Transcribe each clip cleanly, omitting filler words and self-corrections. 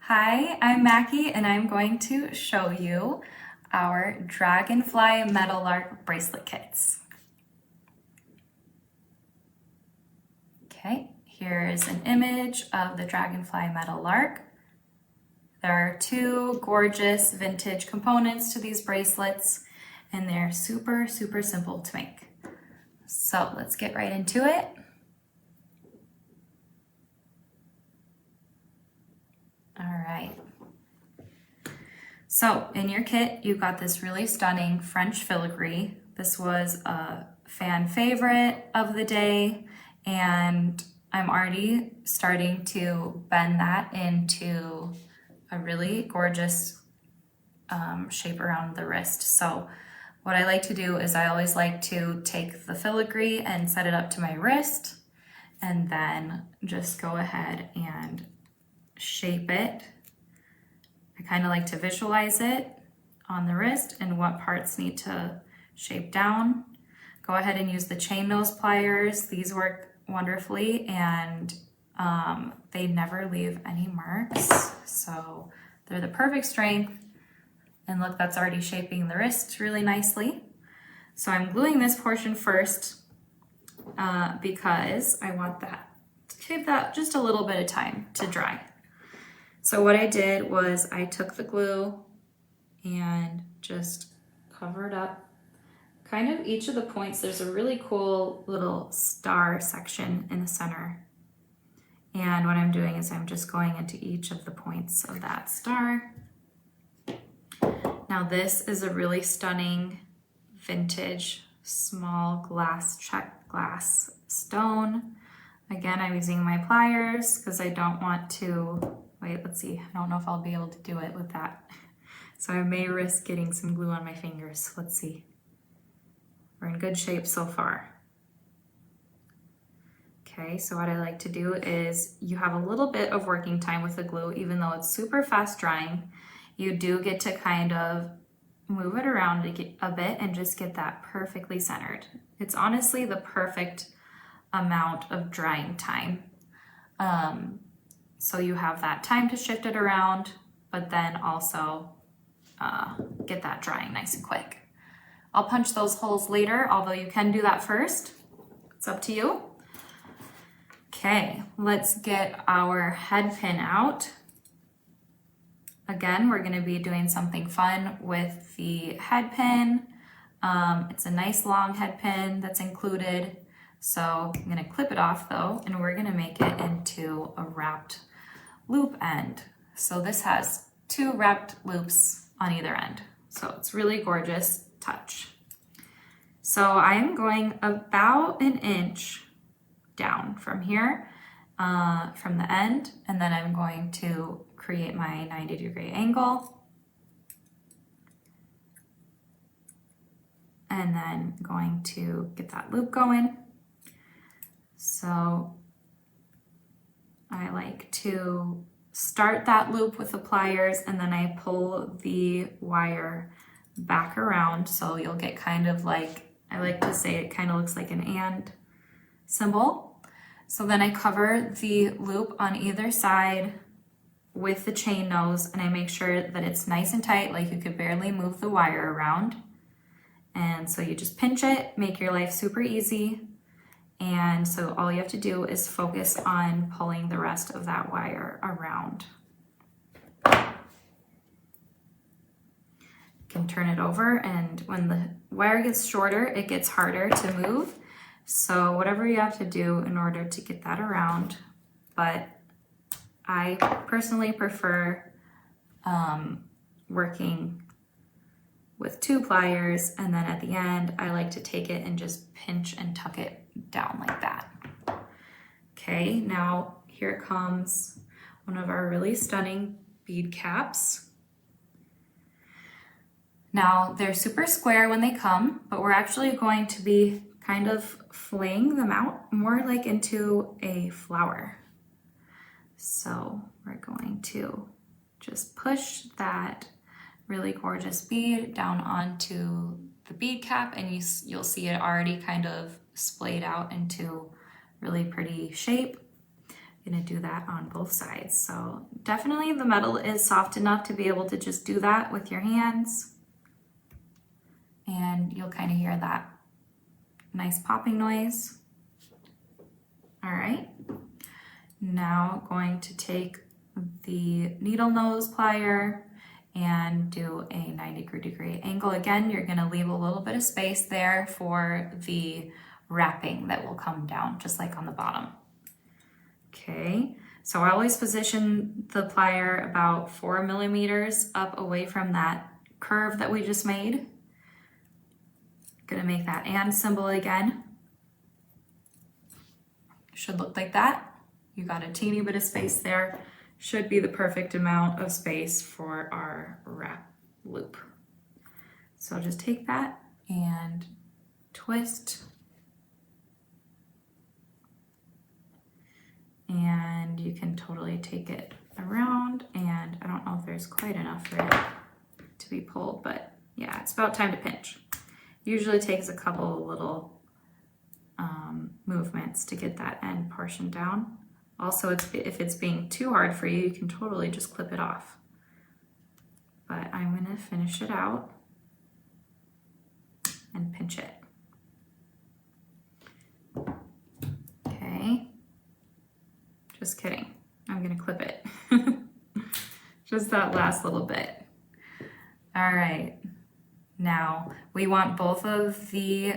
Hi, I'm Mackie and I'm going to show you our Dragonfly Meadowlark bracelet kits. Okay, here's an image of the Dragonfly Meadowlark. There are two gorgeous vintage components to these bracelets and they're super simple to make. So let's get right into it. All right. So in your kit, you've got this really stunning French filigree. This was a fan favorite of the day, and I'm already starting to bend that into a really gorgeous shape around the wrist. So what I like to do is I always like to take the filigree and set it up to my wrist, and then just go ahead and shape it. I kind of like to visualize it on the wrist and what parts need to shape down. Go ahead and use the chain nose pliers. These work wonderfully and they never leave any marks. So they're the perfect strength. And look, that's already shaping the wrist really nicely. So I'm gluing this portion first because I want that to give that just a little bit of time to dry. So what I did was I took the glue and just covered up kind of each of the points. There's a really cool little star section in the center. And what I'm doing is I'm just going into each of the points of that star. Now this is a really stunning vintage small glass check glass stone. Again, I'm using my pliers because I don't want to, wait, let's see. I don't know if I'll be able to do it with that. So I may risk getting some glue on my fingers. Let's see. We're in good shape so far. Okay, so what I like to do is you have a little bit of working time with the glue, even though it's super fast drying. You do get to kind of move it around a bit and just get that perfectly centered. It's honestly the perfect amount of drying time. So you have that time to shift it around, but then also get that drying nice and quick. I'll punch those holes later, although you can do that first. It's up to you. Okay, let's get our head pin out. Again, we're gonna be doing something fun with the head pin. It's a nice long head pin that's included. So I'm gonna clip it off though, and we're gonna make it into a wrapped loop end. So this has two wrapped loops on either end. So it's really gorgeous touch. So I'm going about an inch down from here, from the end, and then I'm going to create my 90-degree angle. And then going to get that loop going. So I like to start that loop with the pliers and then I pull the wire back around. So you'll get kind of like, I like to say it kind of looks like an and symbol. So then I cover the loop on either side with the chain nose and I make sure that it's nice and tight, like you could barely move the wire around. And so you just pinch it, make your life super easy. And so all you have to do is focus on pulling the rest of that wire around. You can turn it over, and when the wire gets shorter, it gets harder to move. So whatever you have to do in order to get that around, but I personally prefer working with two pliers, and then at the end, I like to take it and just pinch and tuck it down like that. Okay, now here comes one of our really stunning bead caps. Now they're super square when they come, but we're actually going to be kind of flaying them out more like into a flower. So we're going to just push that really gorgeous bead down onto the bead cap, and you'll see it already kind of splayed out into really pretty shape. gonna do that on both sides. So definitely the metal is soft enough to be able to just do that with your hands. And you'll kind of hear that nice popping noise. All right, now going to take the needle nose plier and do a 90-degree angle. Again, you're gonna leave a little bit of space there for the wrapping that will come down, just like on the bottom. Okay, so I always position the plier about 4 millimeters up away from that curve that we just made. Gonna make that and symbol again. Should look like that. You got a teeny bit of space there. Should be the perfect amount of space for our wrap loop. So just take that and twist. And you can totally take it around, and I don't know if there's quite enough for it to be pulled, but yeah, it's about time to pinch. Usually takes a couple of little movements to get that end portion down. Also, if it's being too hard for you, you can totally just clip it off. But I'm gonna finish it out and pinch it. Okay, just kidding. I'm gonna clip it. Just that last little bit. All right. Now, we want both of the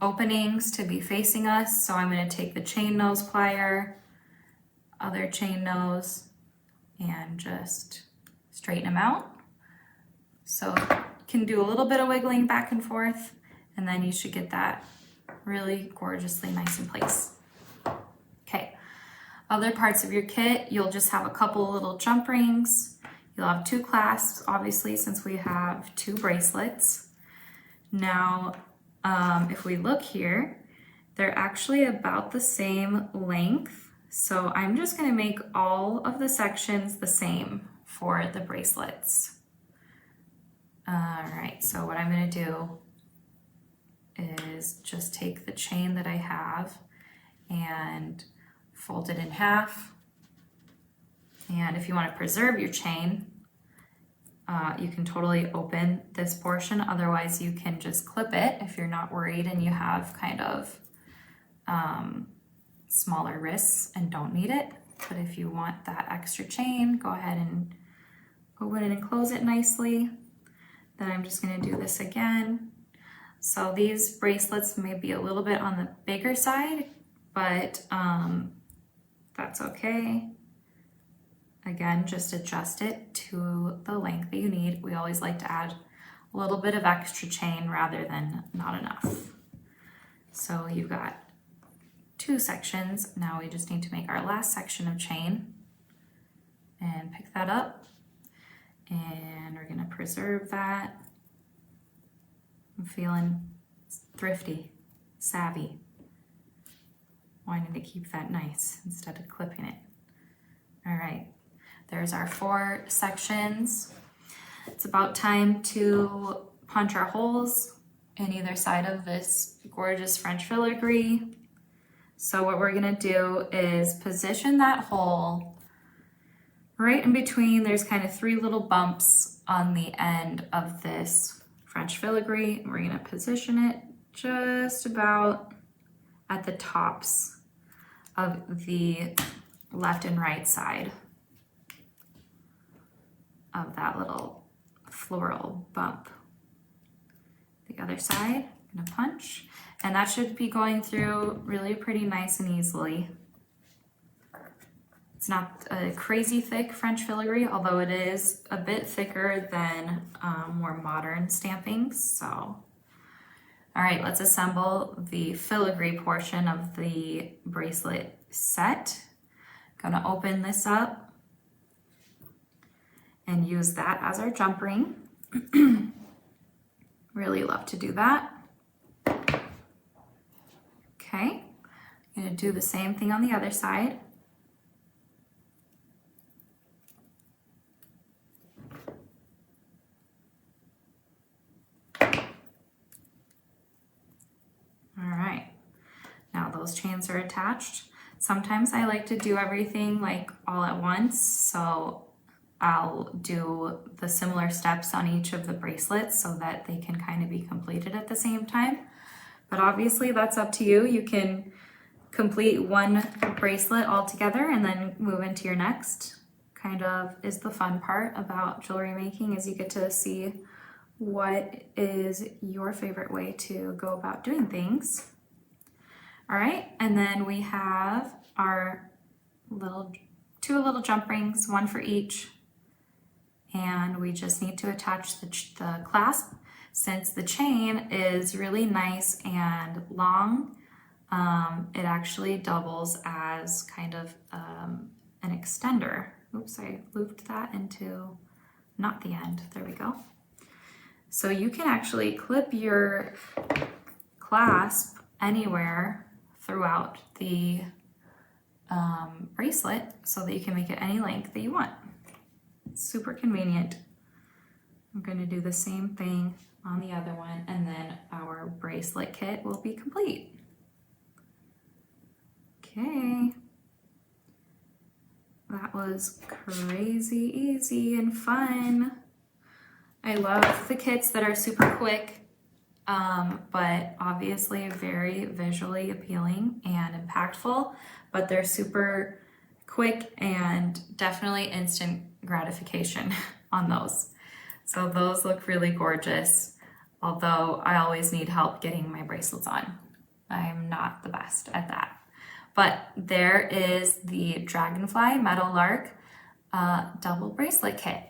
openings to be facing us, so I'm going to take the chain nose plier, other chain nose, and just straighten them out. So you can do a little bit of wiggling back and forth, and then you should get that really gorgeously nice in place. Okay, other parts of your kit, you'll just have a couple little jump rings. You'll have 2 clasps, obviously, since we have 2 bracelets. Now, if we look here, they're actually about the same length. So I'm just gonna make all of the sections the same for the bracelets. All right, so what I'm gonna do is just take the chain that I have and fold it in half. And if you want to preserve your chain, you can totally open this portion. Otherwise, you can just clip it if you're not worried and you have kind of smaller wrists and don't need it. But if you want that extra chain, go ahead and open it and close it nicely. Then I'm just going to do this again. So these bracelets may be a little bit on the bigger side, but that's okay. Again, just adjust it to the length that you need. We always like to add a little bit of extra chain rather than not enough. So you've got 2 sections. Now we just need to make our last section of chain and pick that up. And we're gonna preserve that. I'm feeling thrifty, savvy, wanting to keep that nice instead of clipping it. All right. There's our 4 sections. It's about time to punch our holes in either side of this gorgeous French filigree. So what we're gonna do is position that hole right in between. There's kind of 3 little bumps on the end of this French filigree. We're gonna position it just about at the tops of the left and right side of that little floral bump. The other side, I'm gonna punch, and that should be going through really pretty nice and easily. It's not a crazy thick French filigree, although it is a bit thicker than more modern stampings. So, all right, let's assemble the filigree portion of the bracelet set. Gonna open this up and use that as our jump ring. Really love to do that. Okay, I'm gonna do the same thing on the other side. All right, now those chains are attached. Sometimes I like to do everything like all at once, so I'll do the similar steps on each of the bracelets so that they can kind of be completed at the same time. But obviously that's up to you. You can complete one bracelet all together and then move into your next. Kind of is the fun part about jewelry making, is you get to see what is your favorite way to go about doing things. All right, and then we have our two little jump rings, one for each. And we just need to attach the clasp. Since the chain is really nice and long, it actually doubles as kind of an extender. Oops, I looped that into not the end. There we go. So you can actually clip your clasp anywhere throughout the bracelet so that you can make it any length that you want. It's super convenient. I'm going to do the same thing on the other one, and then our bracelet kit will be complete. Okay. That was crazy easy and fun. I love the kits that are super quick, but obviously very visually appealing and impactful, but they're super quick and definitely instant gratification on those. So those look really gorgeous, although I always need help getting my bracelets on. I'm not the best at that. But there is the Dragonfly Meadowlark double bracelet kit.